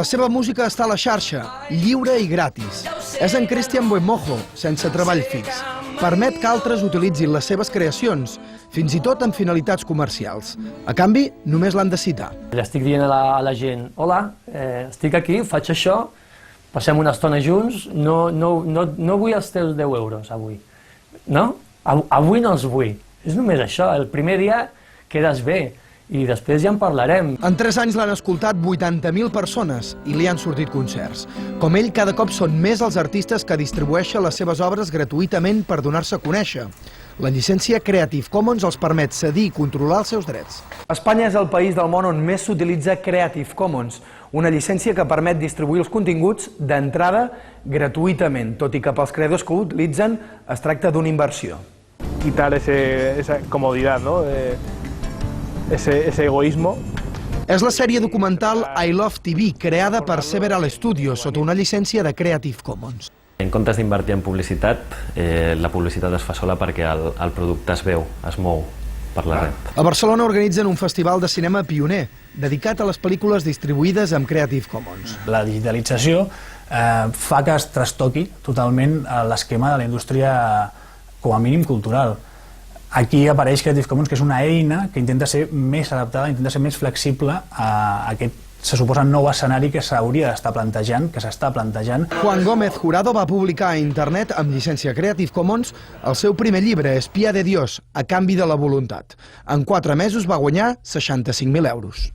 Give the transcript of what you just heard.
La seva música està a la xarxa, lliure i gratis. És en Cristian Buenmojo, sense treball fix. Permet que altres utilitzin les seves creacions, fins i tot amb finalitats comercials. A canvi, només l'han de citar. Li estic dient a la gent, hola, estic aquí, faig això, passem una estona junts, no vull els teus 10 euros avui. No? Avui no els vull. És només això, el primer dia quedes bé i després ja en parlarem. En 3 anys l'han escoltat 80.000 persones i li han sortit concerts. Com ell, cada cop són més els artistes que distribueixen les seves obres gratuïtament per donar-se a conèixer. La llicència Creative Commons els permet cedir i controlar els seus drets. Espanya és el país del món on més s'utilitza Creative Commons, una llicència que permet distribuir els continguts d'entrada gratuïtament, tot i que pels creadors que ho utilitzen es tracta d'una inversió. Quitar esa comodidad, ¿no? Ese egoísmo. És la sèrie documental I Love TV, creada per Several Studios sota una llicència de Creative Commons. En comptes d'invertir en publicitat, la publicitat es fa sola perquè el producte es veu, es mou per la red. A Barcelona organitzen un festival de cinema pioner, dedicat a les pel·lícules distribuïdes amb Creative Commons. La digitalització fa que es trastoqui totalment l'esquema de la indústria, com a mínim cultural. Aquí apareix Creative Commons, que és una eina que intenta ser més adaptada, intenta ser més flexible a aquest, se suposa, nou escenari que s'hauria d'estar plantejant, que s'està plantejant. Juan Gómez Jurado va publicar a internet, amb llicència Creative Commons, el seu primer llibre, Espía de Dios, a canvi de la voluntat. En 4 mesos va guanyar 65.000 euros.